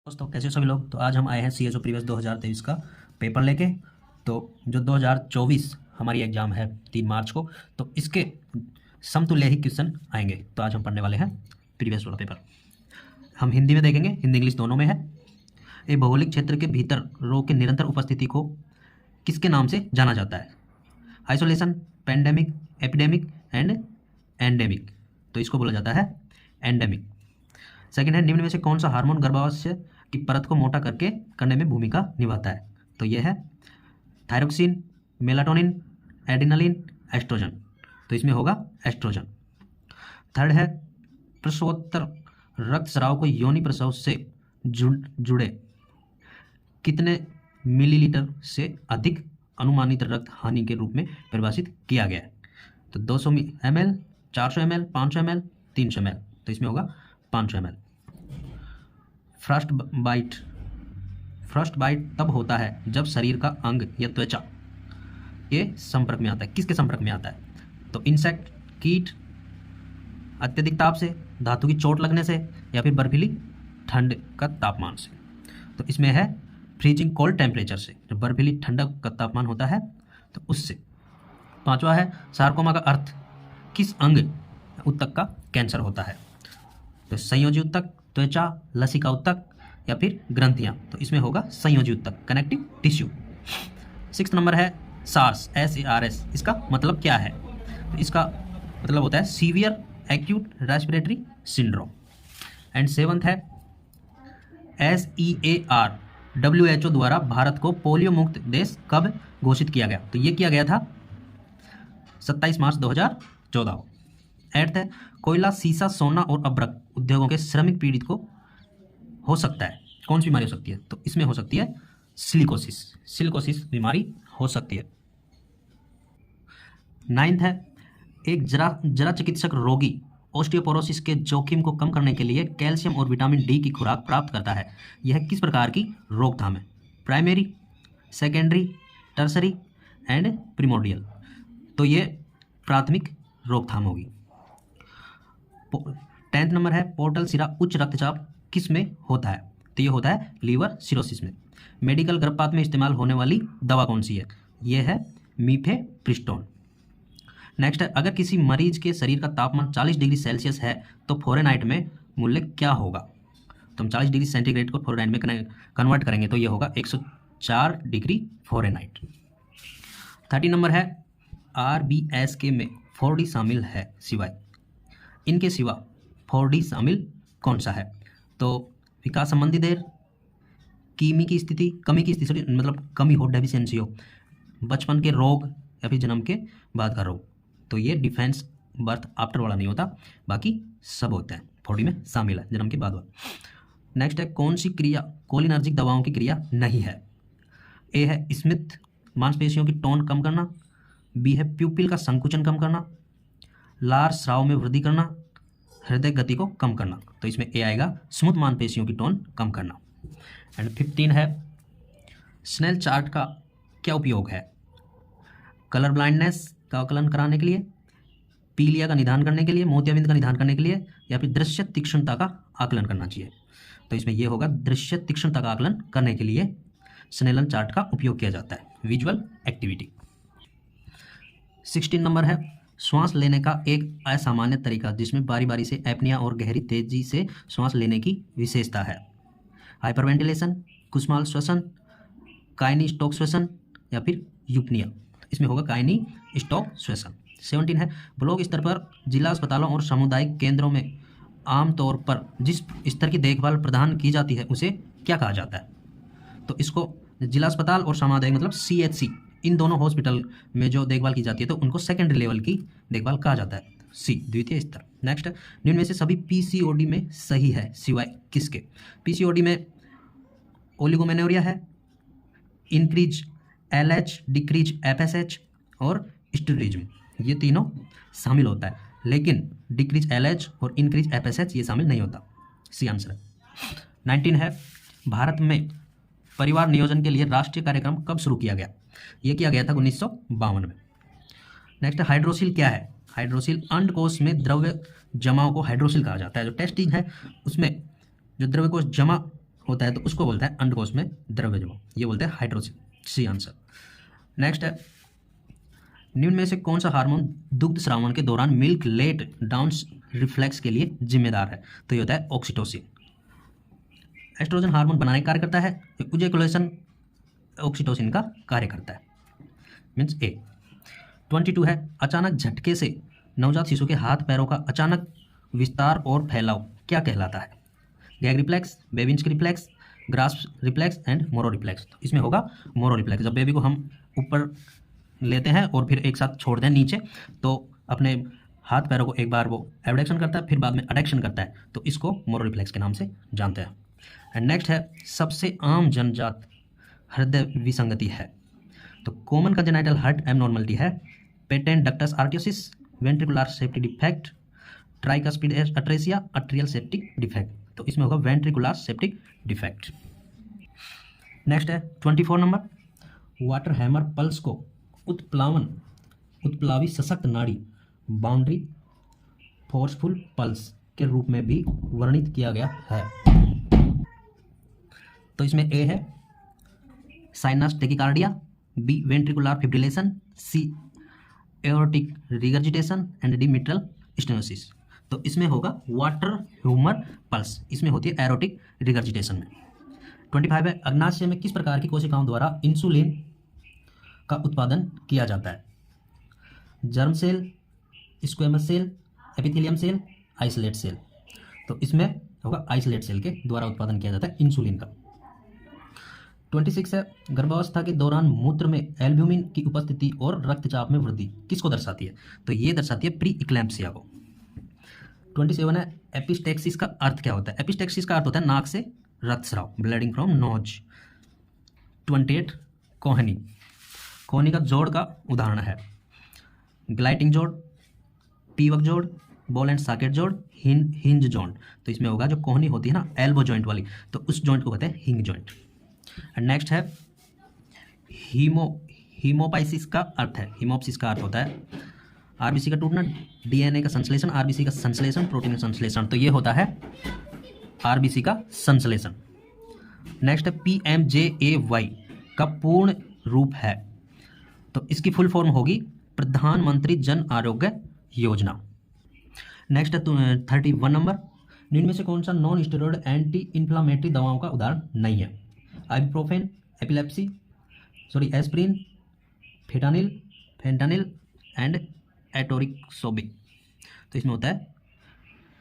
दोस्तों कैसे हो सभी लोग। तो आज हम आए हैं CSO प्रीवियस 2023 का पेपर लेके। तो जो 2024 हमारी एग्ज़ाम है 3 मार्च को, तो इसके समतुल्य ही क्वेश्चन आएंगे। तो आज हम पढ़ने वाले हैं प्रीवियस वाला पेपर। हम हिंदी में देखेंगे, हिंदी इंग्लिश दोनों में है। एक भौगोलिक क्षेत्र के भीतर रोग के निरंतर उपस्थिति को किसके नाम से जाना जाता है? Isolation, pandemic, epidemic and endemic. तो इसको बोला जाता है एंडेमिक। सेकंड है, निम्न में से कौन सा हार्मोन गर्भाशय की परत को मोटा करने में भूमिका निभाता है? तो यह है थायरोक्सिन, मेलाटोनिन, एड्रेनालिन, एस्ट्रोजन। तो इसमें होगा एस्ट्रोजन। थर्ड है, प्रसवोत्तर रक्तस्राव को योनि प्रसव से जुड़े कितने मिलीलीटर से अधिक अनुमानित रक्त हानि के रूप में परिभाषित किया गया है? तो 200 ml, 400 ml, 500 ml, 300 ml। तो इसमें होगा 500 ml। फ्रस्ट बाइट तब होता है जब शरीर का अंग या त्वचा के संपर्क में आता है। किसके संपर्क में आता है? तो इंसेक्ट, कीट, अत्यधिक ताप से, धातु की चोट लगने से, या फिर बर्फीली ठंड का तापमान से। तो इसमें है फ्रीजिंग कोल्ड टेम्परेचर से, जो बर्फीली ठंडक का तापमान होता है तो उससे। पांचवा है, सार्कोमा का अर्थ किस अंग ऊतक का कैंसर होता है? तो संयोजी ऊतक, त्वचा, लसिका ऊतक या फिर ग्रंथियां। तो इसमें होगा संयोजी ऊतक, कनेक्टिव टिश्यू। 6 नंबर है SARS, SARS। इसका मतलब क्या है? तो इसका मतलब होता है severe acute respiratory syndrome. And 7th है SEAR, WHO द्वारा भारत को पोलियो मुक्त देश कब घोषित किया गया? तो ये किया गया था 27 मार्च 2014 को। 8th है, कोयला, सीसा, सोना और अभ्रक उद्योगों के श्रमिक पीड़ित को हो सकता है, कौन सी बीमारी हो सकती है? तो इसमें हो सकती है सिलिकोसिस बीमारी हो सकती है। 9th है, एक जरा चिकित्सक रोगी ऑस्टियोपोरोसिस के जोखिम को कम करने के लिए कैल्शियम और विटामिन डी की खुराक प्राप्त करता है। यह किस प्रकार की रोकथाम है? Primary, secondary, tertiary and primordial. तो ये प्राथमिक रोकथाम होगी। 10th नंबर है, पोर्टल सिरा उच्च रक्तचाप किस में होता है? तो ये होता है लीवर सिरोसिस में। मेडिकल गर्भपात में इस्तेमाल होने वाली दवा कौन सी है? ये है मीफेप्रिस्टोन। नेक्स्ट है, अगर किसी मरीज के शरीर का तापमान 40 डिग्री सेल्सियस है तो फ़ारेनहाइट में मूल्य क्या होगा? तो हम 40 डिग्री सेंटीग्रेड को फ़ारेनहाइट में कन्वर्ट करेंगे तो ये होगा 104 डिग्री फ़ारेनहाइट। 30 नंबर है, RBSK में 4D शामिल है सिवाय इनके सिवा 4D शामिल कौन सा है? तो विकास संबंधी देर, कमी की स्थिति, मतलब कमी हो, डेफिशिएंसी हो, बचपन के रोग या फिर जन्म के बाद का रोग। तो ये डिफेंस बर्थ आफ्टर वाला नहीं होता, बाकी सब होते हैं 4D में शामिल है, जन्म के बाद वाला। नेक्स्ट है, कौन सी क्रिया कोलिनर्जिक दवाओं की क्रिया नहीं है? ए है स्मिथ मांसपेशियों की टोन कम करना, बी है प्यूपिल का संकुचन कम करना, लार स्राव में वृद्धि करना, हृदय गति को कम करना। तो इसमें ए आएगा स्मूथ मांसपेशियों की टोन कम करना। एंड 15 है, स्नेल चार्ट का क्या उपयोग है? कलर ब्लाइंडनेस का आकलन कराने के लिए, पीलिया का निदान करने के लिए, मोतियाबिंद का निदान करने के लिए, या फिर दृश्य तीक्ष्णता का आकलन करना चाहिए। तो इसमें यह होगा दृश्य तीक्ष्णता का आकलन करने के लिए स्नेलन चार्ट का उपयोग किया जाता है, विजुअल एक्टिविटी। 16 नंबर है, श्वास लेने का एक असामान्य तरीका जिसमें बारी बारी से एपनिया और गहरी तेजी से श्वास लेने की विशेषता है। हाइपरवेंटिलेशन, कुसुमाल श्वसन, कायनी स्टोक श्वसन या फिर यूपनिया। इसमें होगा कायनी स्टोक श्वसन। 17 है, ब्लॉक स्तर पर जिला अस्पतालों और सामुदायिक केंद्रों में आमतौर पर जिस स्तर की देखभाल प्रदान की जाती है उसे क्या कहा जाता है? तो इसको जिला अस्पताल और सामुदायिक मतलब CHC, इन दोनों हॉस्पिटल में जो देखभाल की जाती है तो उनको सेकेंडरी लेवल की देखभाल कहा जाता है, C, द्वितीय स्तर। नेक्स्ट, निम्न में से सभी PCOD में सही है सिवाय किसके? PCOD में ओलिगोमेनोरिया है, इंक्रीज LH, डिक्रीज FSH और स्टीरिज्म, ये तीनों शामिल होता है, लेकिन डिक्रीज LH और इंक्रीज FSH ये शामिल नहीं होता। C आंसर है। 19 है, भारत में परिवार नियोजन के लिए राष्ट्रीय कार्यक्रम कब शुरू किया गया? ये किया गया था 1952 में। नेक्स्ट, हाइड्रोसिल क्या है? हाइड्रोसिल अंडकोश में द्रव्य जमाव को हाइड्रोसिल कहा जाता है। जो टेस्टिंग है उसमें जो द्रव्य कोश जमा होता है तो उसको बोलते हैं अंडकोश में द्रव्य जमाव, ये बोलते हैं हाइड्रोसिस। C answer. नेक्स्ट है, निम्न में से कौन सा हार्मोन दुग्ध स्रावन के दौरान मिल्क लेट डाउन रिफ्लेक्स के लिए जिम्मेदार है? तो ये होता है ऑक्सीटोसिन। एस्ट्रोजन हार्मोन बनाने का कार्य करता है, इजैकुलेशन ऑक्सीटोसिन का कार्य करता है, मीन्स ए। 22 है, अचानक झटके से नवजात शिशु के हाथ पैरों का अचानक विस्तार और फैलाव क्या कहलाता है? Gag reflex, Babinski reflex, grasp reflex and Moro reflex. तो इसमें होगा मोरो रिफ्लेक्स। जब बेबी को हम ऊपर लेते हैं और फिर एक साथ छोड़ दें नीचे, तो अपने हाथ पैरों को एक बार वो एबडक्शन करता है, फिर बाद में अडक्शन करता है, तो इसको मोरो रिफ्लेक्स के नाम से जानते हैं। एंड नेक्स्ट है, सबसे आम जन्मजात हृदय विसंगति है? तो कॉमन कंजेनाइटल हार्ट एबनॉर्मलिटी है patent ductus arteriosus, ventricular septic defect, tricuspid atresia, atrial septic defect. तो इसमें होगा वेंट्रिकुलर सेप्टिक डिफेक्ट। नेक्स्ट है 24 नंबर, वाटर हैमर पल्स को उत्प्लावी सशक्त नाड़ी बाउंड्री फोर्सफुल पल्स के रूप में भी वर्णित किया गया है। तो इसमें ए है sinus tachycardia, B ventricular fibrillation, C aortic regurgitation and D mitral stenosis. तो इसमें होगा वाटर ह्यूमर पल्स, इसमें होती है एरोटिक रिगर्जिटेशन में। 25 है, अग्नाशय में किस प्रकार की कोशिकाओं द्वारा इंसुलिन का उत्पादन किया जाता है? Germ cell, squamous cell, epithelium cell, isolate cell. तो इसमें होगा आइसोलेट सेल के द्वारा उत्पादन किया जाता है इंसुलिन का। 26 है, गर्भावस्था के दौरान मूत्र में एल्ब्यूमिन की उपस्थिति और रक्तचाप में वृद्धि किसको दर्शाती है? तो ये दर्शाती है प्री इक्लैम्पसिया को। 27 है, एपिस्टेक्सिस का अर्थ क्या होता है? एपिस्टेक्सिस का अर्थ होता है नाक से रक्तस्राव, ब्लीडिंग फ्रॉम नोज। 28 कोहनी का जोड़ का उदाहरण है ग्लाइटिंग जोड़, पीवक जोड़, बॉल एंड सॉकेट जोड़, हिंज जॉइंट। तो इसमें होगा जो कोहनी होती है ना एल्बो जॉइंट वाली, तो उस जॉइंट को कहते हैं हिंज जॉइंट। एंड नेक्स्ट है हीमोपाइसिस का अर्थ है, हीमोप्सिस का अर्थ होता है आरबीसी का टूटना, डीएनए का संश्लेषण, आरबीसी का संश्लेषण, प्रोटीन का संश्लेषण। तो ये होता है आरबीसी का संश्लेषण। नेक्स्ट है पीएमजेएवाई का पूर्ण रूप है? तो इसकी फुल फॉर्म होगी प्रधानमंत्री जन आरोग्य योजना। नेक्स्ट है 31 नंबर, निम्न में से कौन सा नॉन स्टेरॉयड एंटी इन्फ्लामेटरी दवाओं का उदाहरण नहीं है? Ibuprofen, aspirin, fentanyl and etoricoxib. तो इसमें होता है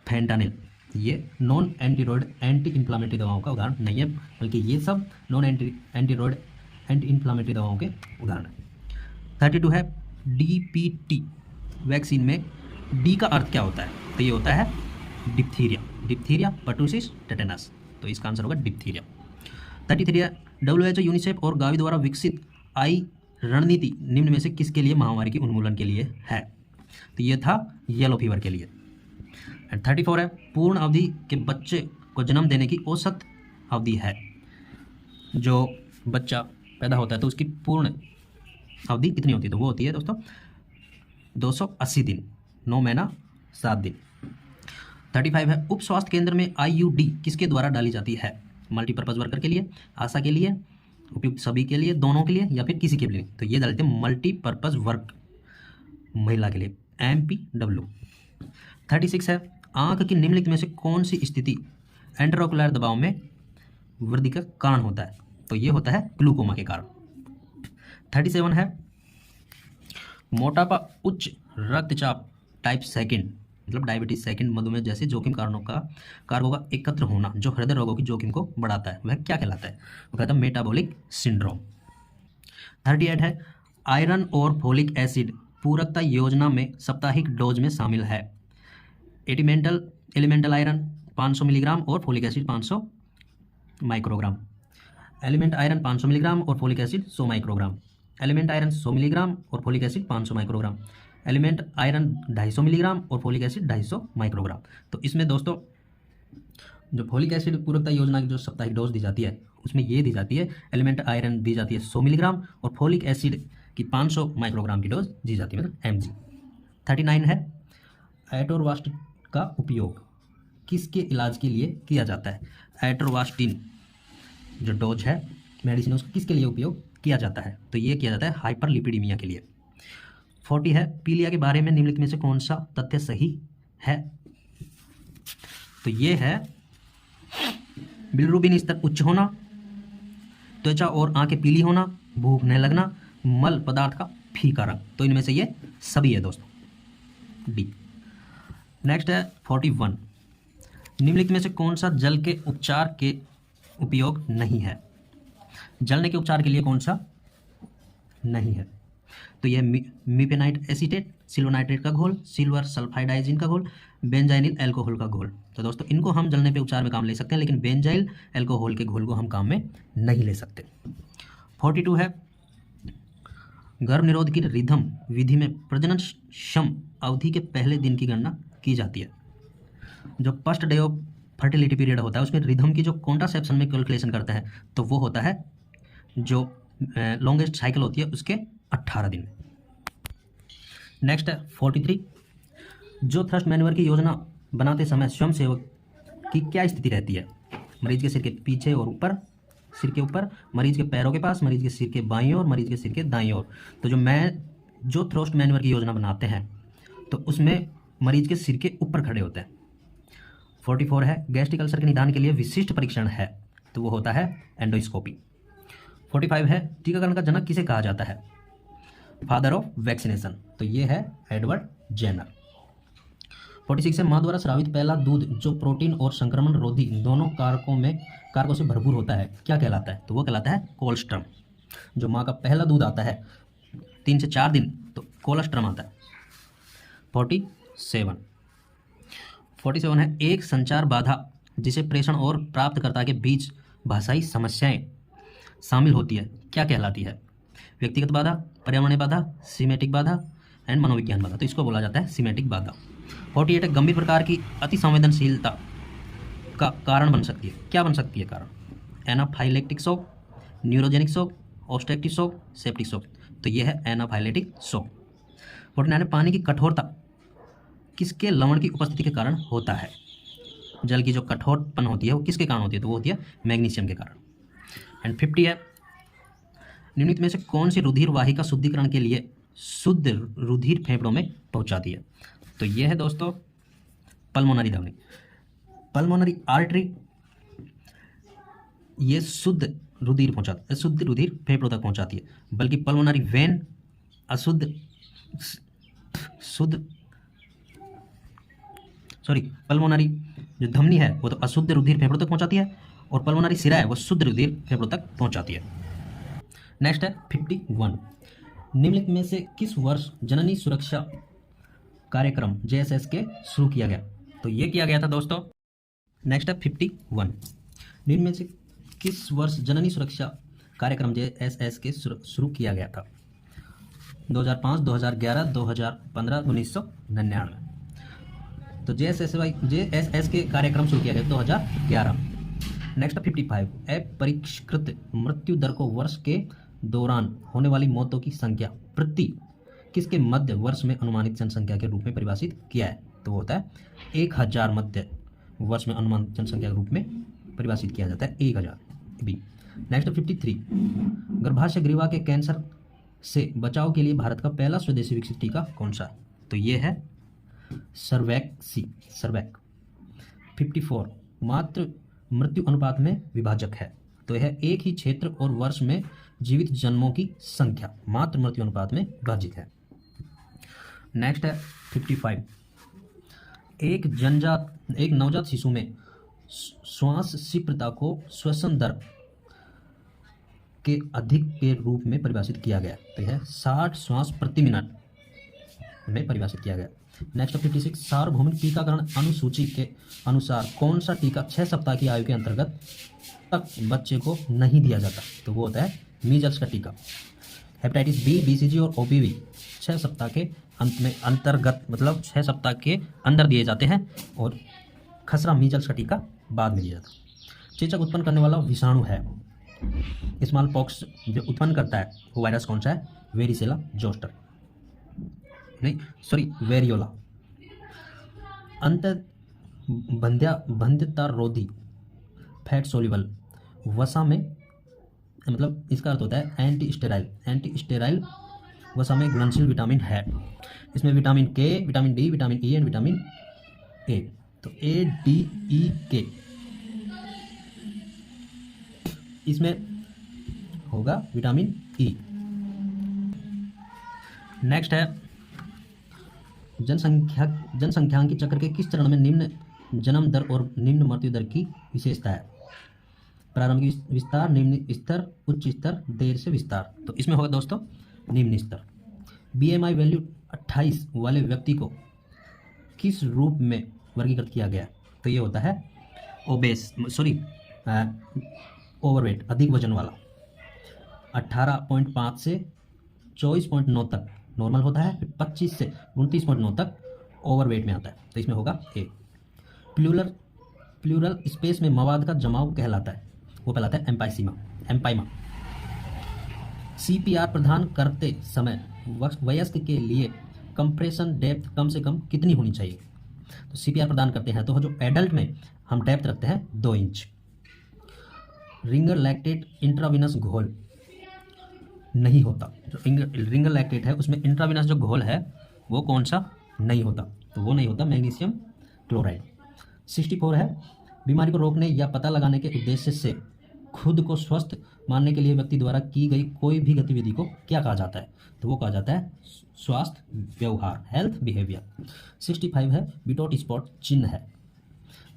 फेंटानिल। ये नॉन एंटीरॉयड एंटी इन्फ्लामेटरी दवाओं का उदाहरण नहीं है, बल्कि ये सब नॉन एंटीरॉयड एंटी इन्फ्लामेटरी दवाओं के उदाहरण है। 32 है, डीपीटी वैक्सीन में डी का अर्थ क्या होता है? तो ये होता है डिप्थीरिया, पर्टूसिस, टेटेनस। तो इसका आंसर होगा डिप्थीरिया। 33 है, WHO, यूनिसेफ और गावी द्वारा विकसित आई रणनीति निम्न में से किसके लिए महामारी के उन्मूलन के लिए है? तो ये था येलो फीवर के लिए। 34 है, पूर्ण अवधि के बच्चे को जन्म देने की औसत अवधि है? जो बच्चा पैदा होता है तो उसकी पूर्ण अवधि कितनी होती है? तो वो होती है दोस्तों 280 दिन, 9 महीना 7 दिन। 35 है, उप स्वास्थ्य केंद्र में IUD किसके द्वारा डाली जाती है? मल्टीपर्पज़ वर्कर के लिए, आशा के लिए, उपयुक्त सभी के लिए, दोनों के लिए, या फिर किसी के लिए? तो ये डालते हैं मल्टीपर्पज़ वर्क, महिला के लिए, MPW। 36 है, आंख की निम्नलिखित में से कौन सी स्थिति एंटेरोकुलर दबाव में वृद्धि का कारण होता है? तो ये होता है ग्लूकोमा के कारण। 37 है, मोटापा, उच्च रक्तचाप, टाइप 2 मतलब डायबिटीज 2, मधुमेह जैसे जोखिम कारकों का एकत्र होना जो हृदय रोगों की जोखिम को बढ़ाता है, वह क्या कहलाता है? वो कहता है मेटाबॉलिक सिंड्रोम। 38 है, आयरन और फोलिक एसिड पूरकता योजना में साप्ताहिक डोज में शामिल है? एलिमेंटल आयरन 500 मिलीग्राम और folic acid 500 microgram. Element iron 500 milligram और folic acid 100 microgram. Element iron 100 milligram और folic acid 500 microgram. Element iron 250 milligram और फोलिक एसिड 250 माइक्रोग्राम। तो इसमें दोस्तों जो फोलिक एसिड पूरकता योजना की जो साप्ताहिक डोज दी जाती है उसमें ये दी जाती है, एलिमेंट आयरन दी जाती है 100 मिलीग्राम और फोलिक एसिड की 500 माइक्रोग्राम की डोज दी जाती है, मतलब mg। 39 है, एटोरवास्टिन का उपयोग किसके इलाज के लिए किया जाता है? एटोरवास्टिन जो डोज है मेडिसिन उसका किसके लिए उपयोग किया जाता है, तो ये किया जाता है हाइपरलिपिडीमिया के लिए। 40 है पीलिया के बारे में निम्नलिखित में से कौन सा तथ्य सही है, तो ये है बिलिरुबिन स्तर उच्च होना, त्वचा और आंखें पीली होना, भूख न लगना, मल पदार्थ का फीका रंग, तो इनमें से ये सभी है दोस्तों, डी। नेक्स्ट है 41, निम्नलिखित में से कौन सा जल के उपचार के उपयोग नहीं है, जलने के उपचार के लिए कौन सा नहीं है, तो यह मीपेनाइट एसीटेट, सिल्वर नाइट्रेट का घोल, सिल्वर सल्फाइडाइजिन का घोल, बेंजाइनिल अल्कोहल का घोल। तो दोस्तों इनको हम जलने पे उपचार में काम ले सकते हैं, लेकिन बेंजाइल अल्कोहल के घोल को हम काम में नहीं ले सकते। 42 है गर्भ निरोध की रिधम विधि में प्रजनन क्षम अवधि के पहले दिन की गणना की जाती है। जो first day of fertility period होता है उसमें रिधम की जो कॉन्ट्रासेप्शन में कैलकुलेशन करते हैं तो वो होता है जो लॉन्गेस्ट साइकिल होती है उसके 18 दिन। नेक्स्ट है 43, जो थ्रस्ट मैन्यूअर की योजना बनाते समय स्वयंसेवक की क्या स्थिति रहती है, मरीज के सिर के पीछे और ऊपर, सिर के ऊपर, मरीज के पैरों के पास, मरीज के सिर के बाईं ओर, मरीज के सिर के दाईं ओर। तो जो थ्रस्ट मैन्यूअर की योजना बनाते हैं तो उसमें मरीज के सिर के ऊपर खड़े होते हैं। 44 है गैस्ट्रिक अल्सर के निदान के लिए विशिष्ट परीक्षण है, तो वो होता है एंडोस्कोपी। 45 है टीकाकरण का जनक किसे कहा जाता है, फादर ऑफ वैक्सीनेशन, तो ये है एडवर्ड जेनर। 46 है माँ द्वारा स्रावित पहला दूध जो प्रोटीन और संक्रमण रोधी दोनों कारकों से भरपूर होता है क्या कहलाता है, तो वो कहलाता है कोलेस्ट्रम। जो माँ का पहला दूध आता है 3 से 4 दिन तो कोलेस्ट्रम आता है। 47 है एक संचार बाधा जिसे प्रेषण और प्राप्तकर्ता के बीच भाषाई समस्याएं शामिल होती है क्या कहलाती है, व्यक्तिगत बाधा, पर्यावरणीय बाधा, सीमेटिक बाधा एंड मनोविज्ञान बाधा, तो इसको बोला जाता है सीमेटिक बाधा। 48 है गंभीर प्रकार की अति संवेदनशीलता का कारण बन सकती है, क्या बन सकती है कारण, anaphylactic shock, neurogenic shock, obstructive shock, septic shock, तो ये है एनाफाइलेटिक शॉक। 49 है पानी की कठोरता किसके लवण की उपस्थिति के कारण होता है, जल की जो कठोरपन होती है वो किसके कारण होती है, तो वो होती है मैग्नीशियम के कारण। एंड 50 है निम्नलिखित में से कौन सी रुधिर वाहिका शुद्धिकरण के लिए शुद्ध रुधिर फेफड़ों में पहुंचाती है, तो ये है दोस्तों पल्मोनरी धमनी, पल्मोनरी आर्टरी, ये शुद्ध रुधिर फेफड़ों तक पहुंचाती है, बल्कि पल्मोनरी वेन पल्मोनरी जो धमनी है वो तो अशुद्ध रुधिर फेफड़ों तक पहुंचाती है और पल्मोनरी सिरा है वो शुद्ध रुधिर फेफड़ों तक पहुंचाती है। नेक्स्ट है 51, निम्नलिखित में से किस वर्ष जननी सुरक्षा कार्यक्रम JSS के शुरू किया गया, तो ये किया गया था दोस्तों। नेक्स्ट है 51, निम्न में से किस वर्ष जननी सुरक्षा कार्यक्रम JSS के शुरू किया गया था, 2005, 2011, 2015, 1999, तो JSS के कार्यक्रम शुरू किया गया 2011। नेक्स्ट 55, अपरिष्कृत मृत्यु दर को वर्ष के दौरान होने वाली मौतों की संख्या प्रति किसके मध्य वर्ष में अनुमानित जनसंख्या के रूप में परिभाषित किया है, तो वो होता है 1000 मध्य वर्ष में अनुमानित जनसंख्या के रूप में परिभाषित किया जाता है 1000 बी। नेक्स्ट 53, गर्भाशय ग्रीवा के कैंसर से बचाव के लिए भारत का पहला स्वदेशी विकसित टीका कौन सा, तो ये है सर्वैक। 54, मात्र मृत्यु अनुपात में विभाजक है, तो यह एक ही क्षेत्र और वर्ष में जीवित जन्मों की संख्या मात्र मृत्यु अनुपात में विभाजित है। नेक्स्ट है 55, एक नवजात शिशु में श्वास तीव्रता को श्वसन दर के अधिक के रूप में परिभाषित किया गया, तो यह 60 श्वास प्रति मिनट में परिभाषित किया गया। नेक्स्ट 56, सार्वभौमिक टीकाकरण अनुसूची के अनुसार कौन सा टीका 6 सप्ताह की आयु के अंतर्गत तक बच्चे को नहीं दिया जाता, तो वो होता है मीजल्स का टीका। हेपेटाइटिस बी, BCG और OPV 6 सप्ताह के अंतर्गत मतलब 6 सप्ताह के अंदर दिए जाते हैं और खसरा मीजल्स का टीका बाद में दिया जाता है। चेचक उत्पन्न करने वाला विषाणु है, स्मॉल पॉक्स जो उत्पन्न करता है वो वायरस कौन सा है, वेरियोला। अंत बंध्यता रोधी फैट सोल्यूबल वसा में, मतलब इसका अर्थ होता है एंटी स्टेराइल। एंटी स्टेराइल वसा में घुलनशील विटामिन है। इसमें विटामिन के, vitamin D, vitamin E and vitamin A. तो ए, डी, ई, के इसमें होगा विटामिन ई। नेक्स्ट है जनसंख्यांकी चक्र के किस चरण में निम्न जन्म दर और निम्न मृत्यु दर की विशेषता है? प्रारंभिक विस्तार, निम्न स्तर, उच्च स्तर, देर से विस्तार। तो इसमें होगा दोस्तों निम्न स्तर। बीएमआई वैल्यू 28 वाले व्यक्ति को किस रूप में वर्गीकृत किया गया? तो ये होता है ओवरवेट, अधिक वजन वाला। 18.5 से 24.9 तक नॉर्मल होता है, फिर 25 से 29.9 तक ओवरवेट में आता है। तो इसमें होगा ए। प्लूरल स्पेस में मवाद का जमाव कहलाता है, वो कहलाता है एम्पाइमा। सीपीआर प्रदान करते समय वयस्क के लिए कंप्रेशन डेप्थ कम से कम कितनी होनी चाहिए? तो सीपीआर प्रदान करते हैं तो जो एडल्ट में हम डेप्थ रखते हैं 2 इंच। रिंगर लैक्टेट इंट्राविनस घोल नहीं होता। जो रिंगर लैक्टेट है उसमें इंट्राविनस जो घोल है वो कौन सा नहीं होता? तो वो नहीं होता मैग्नीशियम क्लोराइड। 64 है बीमारी को रोकने या पता लगाने के उद्देश्य से खुद को स्वस्थ मानने के लिए व्यक्ति द्वारा की गई कोई भी गतिविधि को क्या कहा जाता है? तो वो कहा जाता है स्वास्थ्य व्यवहार, हेल्थ बिहेवियर। 65 है बिटोट स्पॉट चिन्ह है।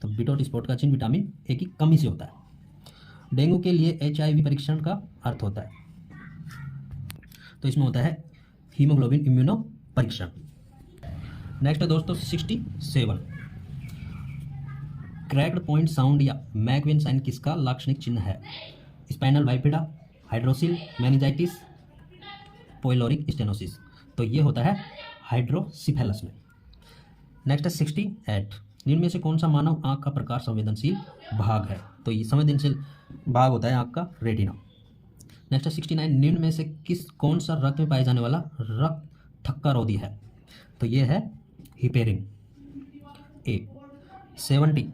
तो बिटोट स्पॉट का चिन्ह विटामिन ए की कमी से होता है। डेंगू के लिए HIV परीक्षण का अर्थ होता है, तो इसमें होता है हीमोग्लोबिन इम्यूनो परीक्षण। नेक्स्ट है दोस्तों 67 क्रैक्ड पॉइंट साउंड या मैकवेन साइन किसका लाक्षणिक चिन्ह है? Spinal bifida, hydrocele, meningitis, pyloric stenosis. तो ये होता है हाइड्रोसिफेलस में। नेक्स्ट है 68 निम्न में से कौन सा मानव आंख का प्रकाश संवेदनशील भाग है? तो ये संवेदनशील भाग होता है आंख का रेटिना। नेक्स्ट है 69 निम्न में से कौन सा रक्त में पाए जाने वाला रक्त थक्का रोधी है? तो ये है हिपेरिन ए। 70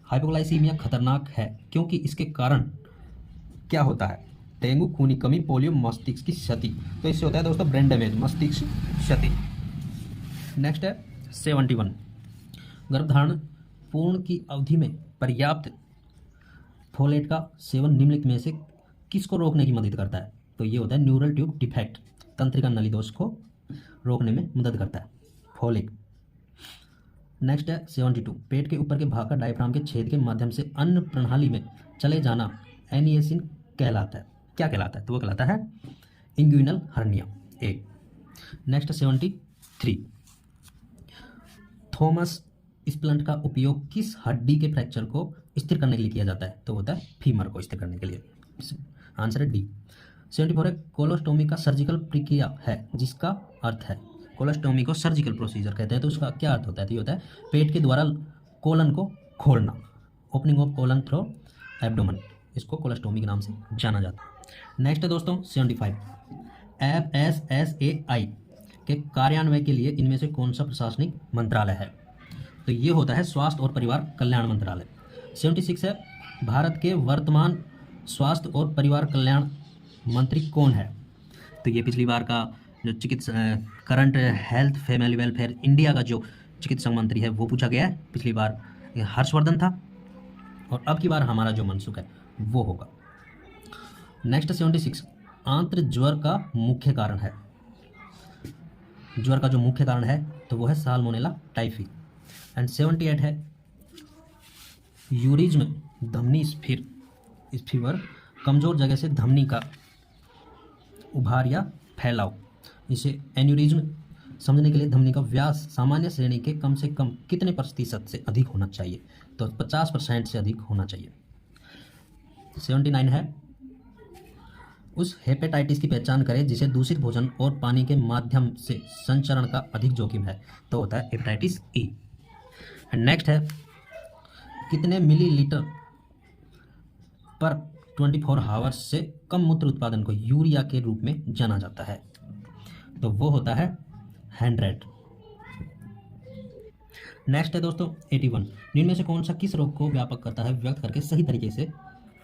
हाइपोग्लाइसीमिया खतरनाक है क्योंकि इसके कारण क्या होता है? डेंगू, खूनी कमी, पोलियो, मस्तिष्क की क्षति। तो इससे होता है दोस्तों ब्रेन डैमेज, मस्तिष्क क्षति। नेक्स्ट है 71 गर्भधारण पूर्ण की अवधि में पर्याप्त फोलेट का सेवन निम्नलिखित में से किसको रोकने की मदद करता है? तो ये होता है न्यूरल ट्यूब डिफेक्ट, तंत्रिका नली दोष को रोकने में मदद करता है फोलिक। नेक्स्ट है 72 पेट के ऊपर के भाग का डायफ्राम के छेद के माध्यम से अन्न प्रणाली में चले जाना एनिएसिन कहलाता है। क्या कहलाता है? तो वो कहलाता है इंग्विनल हर्निया ए। नेक्स्ट 73 थॉमस स्प्लंट का उपयोग किस हड्डी के फ्रैक्चर को स्थिर करने के लिए किया जाता है? तो होता है फीमर को स्थिर करने के लिए। आंसर है डी। 74 है कोलोस्टोमी का सर्जिकल प्रक्रिया है जिसका अर्थ है, कोलोस्टोमी को सर्जिकल प्रोसीजर कहते हैं, तो उसका क्या अर्थ होता है? तो ये होता है पेट के द्वारा कोलन को खोलना, opening of colon through abdomen, इसको कोलोस्टोमी के नाम से जाना जाता है। नेक्स्ट है दोस्तों 75 FSSAI के कार्यान्वयन के लिए इनमें से कौन सा प्रशासनिक मंत्रालय है? तो ये होता है स्वास्थ्य और परिवार कल्याण मंत्रालय। 76 है भारत के वर्तमान स्वास्थ्य और परिवार कल्याण मंत्री कौन है? तो ये पिछली बार का जो current health family welfare India का जो चिकित्सा मंत्री है वो पूछा गया है। पिछली बार हर्षवर्धन था और अब की बार हमारा जो मनसुख है वो होगा। नेक्स्ट 76 आंत्र ज्वर का मुख्य कारण है। ज्वर का जो मुख्य कारण है तो वो है साल्मोनेला टाइफी। एंड 78 है यूरिज्म धमनी स्फीवर कमजोर जगह से धमनी का उभार या फैलाव। इसे एन्यूरिज्म समझने के लिए धमनी का व्यास सामान्य श्रेणी के कम से कम कितने प्रतिशत से अधिक होना चाहिए? तो 50% से अधिक होना चाहिए। 79 है उस हेपेटाइटिस की पहचान करें जिसे दूषित भोजन और पानी के माध्यम से संचरण का अधिक जोखिम है। तो होता है हेपेटाइटिस ई। एंड नेक्स्ट है कितने मिलीलीटर पर 24 आवर्स से कम मूत्र उत्पादन को यूरिया के रूप में जाना जाता है? तो वो होता है 100। नेक्स्ट है दोस्तों 81 निम्न में से कौन सा किस रोग को व्यापक करता है? व्यक्त करके सही तरीके से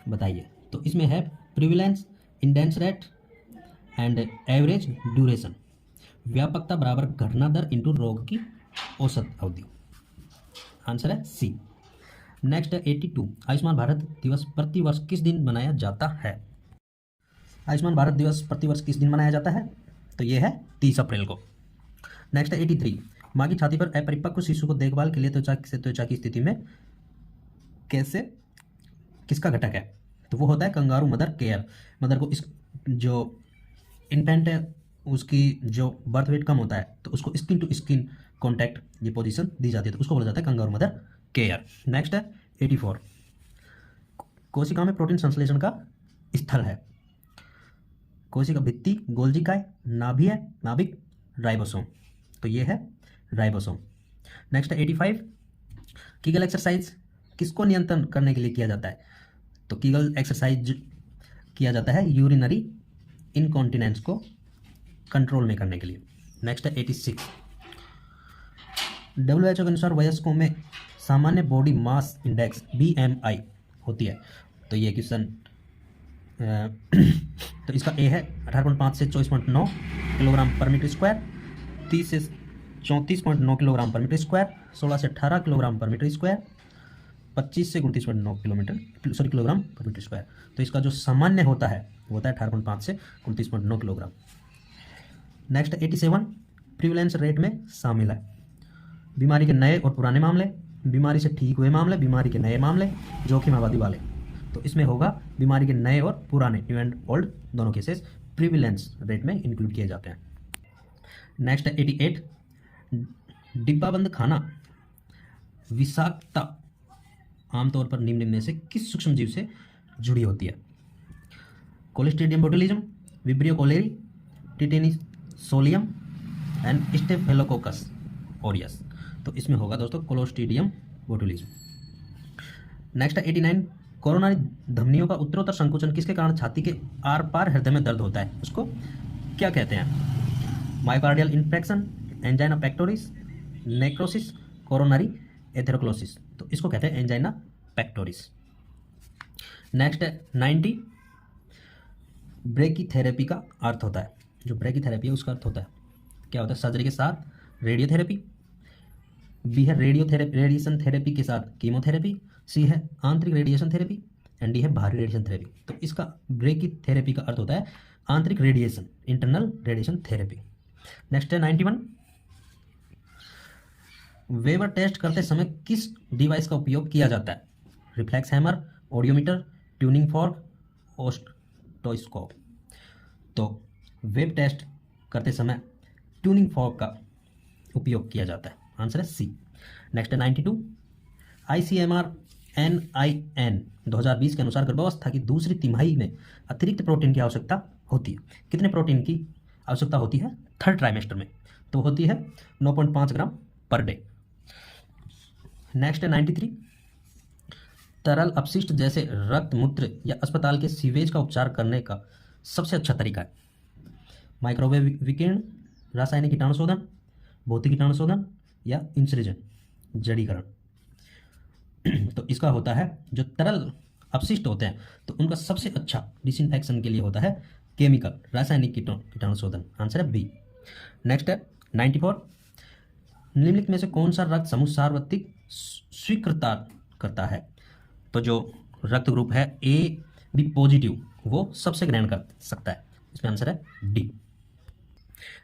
बताइए। तो इसमें है prevalence, इंडेंस rate and average duration. व्यापकता बराबर घटना दर इंटू रोग की औसत अवधि। आंसर है सी। नेक्स्ट है 82, आयुष्मान भारत दिवस प्रतिवर्ष किस दिन मनाया जाता है? आयुष्मान भारत दिवस प्रतिवर्ष किस दिन मनाया जाता है? तो ये है 30 अप्रैल को। नेक्स्ट है 83, माँ की छाती पर अपरिपक्व शिशु को देखभाल के लिए त्वचा की स्थिति में कैसे किसका घटक है? तो वो होता है कंगारू मदर केयर। मदर को इस जो इन्फेंट है उसकी जो बर्थ वेट कम होता है तो उसको स्किन टू स्किन कॉन्टैक्ट ये पोजीशन दी जाती है, तो उसको बोला जाता है कंगारू मदर केयर। नेक्स्ट है 84, कोशिका में प्रोटीन संश्लेषण का स्थल है? कोशिका भित्ति, गोल्जी काय, नाभि है, नाभिक, राइबोसोम। तो ये है राइबोसोम। नेक्स्ट है 85, कीगल एक्सरसाइज किसको नियंत्रण करने के लिए किया जाता है? तो कीगल एक्सरसाइज किया जाता है यूरिनरी इनकॉन्टिनेंस को कंट्रोल में करने के लिए। नेक्स्ट है 86, WHO के अनुसार वयस्कों में सामान्य बॉडी मास इंडेक्स BMI होती है। तो ये क्वेश्चन तो इसका ए है 18.5 से 24.9 किलोग्राम पर मीटर स्क्वायर, 30 से 34.9 किलोग्राम पर मीटर स्क्वायर, 16 से 18 किलोग्राम पर मीटर स्क्वायर, 25 से 29.9 किलोग्राम पर मीटर स्क्वायर। तो इसका जो सामान्य होता है वो होता है 18.5 से 29.9 किलोग्राम। नेक्स्ट 87, प्रिवलेंस रेट में शामिल है बीमारी के नए और पुराने मामले, बीमारी से ठीक हुए मामले, बीमारी के नए मामले, जोखिम आबादी वाले। तो इसमें होगा बीमारी के नए और पुराने, न्यू एंड ओल्ड दोनों केसेस प्रिविलेंस रेट में इंक्लूड किए जाते हैं। नेक्स्ट है 88, डिब्बाबंद खाना विषाक्तता आमतौर पर निम्न में से किस सूक्ष्म जीव से जुड़ी होती है? कोलिस्ट्रीडियम बोटुलिज्म, विब्रियो कोलेरी, टिटेनिसोलियम एंड स्टेफिलोकोकस ऑरियस। तो इसमें होगा दोस्तों क्लोस्ट्रीडियम बोटुलिज्म। नेक्स्ट है 89, कोरोनरी धमनियों का उत्तरोत्तर संकुचन किसके कारण छाती के आर पार हृदय में दर्द होता है? उसको क्या कहते हैं? Myocardial infection, angina pectoris, necrosis, coronary atherosclerosis. तो इसको कहते हैं एंजाइना पेक्टोरिस। नेक्स्ट है 90, ब्रेकीथेरेपी का अर्थ होता है, जो ब्रेकीथेरेपी है उसका अर्थ होता है क्या होता है? सर्जरी के साथ रेडियोथेरेपी, बी है रेडिएशन थेरेपी के साथ कीमोथेरेपी, सी है आंतरिक रेडिएशन थेरेपी एंड डी है बाहरी रेडिएशन थेरेपी। तो इसका ब्रेकीथेरेपी का अर्थ होता है आंतरिक radiation, internal radiation therapy. Next है 91, वेबर टेस्ट करते समय किस डिवाइस का उपयोग किया जाता है? Reflex hammer, audiometer, tuning fork, otoscope. तो वेब टेस्ट करते समय ट्यूनिंग फॉर्क का उपयोग किया जाता है। आंसर है सी। नेक्स्ट है 92, ICMR NIN 2020 के अनुसार गर्भावस्था की दूसरी तिमाही में अतिरिक्त प्रोटीन की आवश्यकता होती है। कितने प्रोटीन की आवश्यकता होती है थर्ड ट्राइमेस्टर में? तो होती है 9.5 ग्राम पर डे। नेक्स्ट है 93, तरल अपशिष्ट जैसे रक्त, मूत्र या अस्पताल के सीवेज का उपचार करने का सबसे अच्छा तरीका है? माइक्रोवेव विकिरण, रासायनिक कीटाणु शोधन, भौतिक कीटाणु शोधन या इंसर्जन जड़ीकरण। तो इसका होता है जो तरल अपशिष्ट होते हैं तो उनका सबसे अच्छा डिसइंफेक्शन के लिए होता है केमिकल, रासायनिक कीटाणु शोधन। आंसर है बी। नेक्स्ट है 94, निम्नलिखित में से कौन सा रक्त समूह सार्वत्रिक स्वीकृता करता है? तो जो रक्त ग्रुप है AB पॉजिटिव वो सबसे ग्रहण कर सकता है। इसमें आंसर है डी।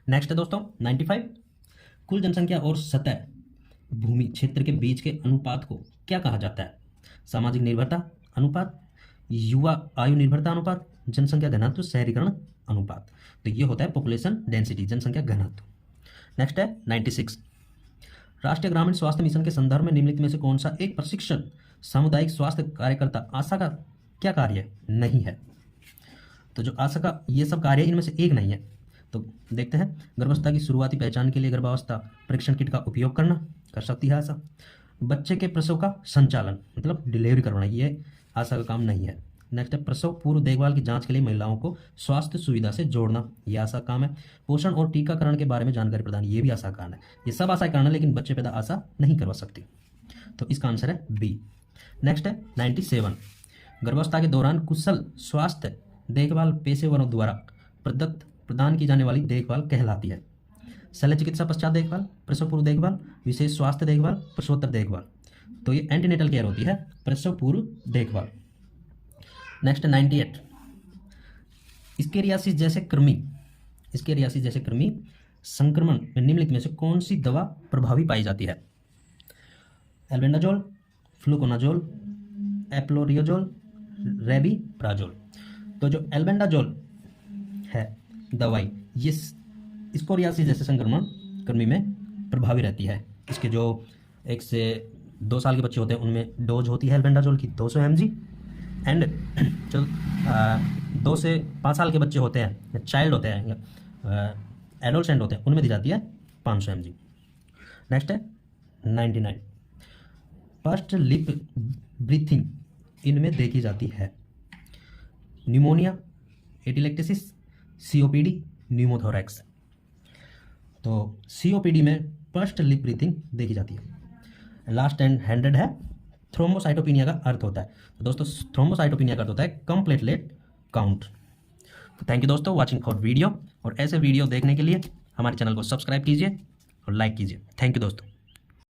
नेक्स्ट है दोस्तों 95, कुल जनसंख्या और सतह भूमि क्षेत्र के बीच के अनुपात को क्या कहा जाता है? सामाजिक निर्भरता अनुपात, युवा आयु निर्भरता अनुपात, जनसंख्या घनत्व, शहरीकरण अनुपात। तो ये होता है पॉपुलेशन डेंसिटी, जनसंख्या घनत्व। नेक्स्ट है 96, राष्ट्रीय ग्रामीण स्वास्थ्य मिशन के संदर्भ में निम्नलिखित में से कौन सा एक प्रशिक्षण सामुदायिक स्वास्थ्य कार्यकर्ता आशा का क्या कार्य नहीं है? तो जो आशा का ये सब कार्य इनमें से एक नहीं है। तो देखते हैं, गर्भावस्था की शुरुआती पहचान के लिए गर्भावस्था परीक्षण किट का उपयोग करना कर सकती है आशा। बच्चे के प्रसव का संचालन मतलब डिलीवरी करवाना, ये आशा का काम नहीं है। नेक्स्ट है प्रसव पूर्व देखभाल की जांच के लिए महिलाओं को स्वास्थ्य सुविधा से जोड़ना, ये आशा काम है। पोषण और टीकाकरण के बारे में जानकारी प्रदान, ये भी आशा कारण है। ये सब आशा कारण है लेकिन बच्चे पैदा आशा नहीं करवा सकती। तो इसका आंसर है बी। नेक्स्ट है 97, गर्भावस्था के दौरान कुशल स्वास्थ्य देखभाल पेशेवरों द्वारा प्रदान की जाने वाली देखभाल कहलाती है। शल्य चिकित्सा पश्चात देखभाल, प्रसव पूर्व देखभाल, विशेष स्वास्थ्य देखभाल, प्रसवोत्तर देखभाल। तो ये एंटीनेटल केयर होती है, प्रसव पूर्व देखभाल। नेक्स्ट 98, स्केरियासिस जैसे कृमि संक्रमण में निम्नलिखित में से कौन सी दवा प्रभावी पाई जाती है? एल्बेंडाजोल, फ्लूकोनाजोल, एप्लोरियोजोल, रेबीप्राजोल। तो जो एल्बेंडाजोल है दवाई, ये स्कोरियासिस जैसे संक्रमण कृमि में प्रभावी रहती है। इसके जो 1 से 2 साल के बच्चे होते हैं उनमें डोज होती है एल्बेंडाजोल की 200 mg, एंड जो 2 से 5 साल के बच्चे होते हैं या चाइल्ड होते हैं या एडोलसेंट होते हैं उनमें दी जाती है 500 mg। नेक्स्ट है 99, फर्स्ट लिप ब्रीथिंग इनमें देखी जाती है। Pneumonia, atelectasis, COPD, pneumothorax. तो COPD में फर्स्ट लिप ब्रीथिंग देखी जाती है। लास्ट एंड 100 है थ्रोम्बोसाइटोपिनिया का अर्थ होता है। तो दोस्तों थ्रोम्बोसाइटोपिनिया का अर्थ होता है कम प्लेटलेट काउंट। तो थैंक यू दोस्तों वाचिंग फॉर वीडियो, और ऐसे वीडियो देखने के लिए हमारे चैनल को सब्सक्राइब कीजिए और लाइक कीजिए। थैंक यू दोस्तों।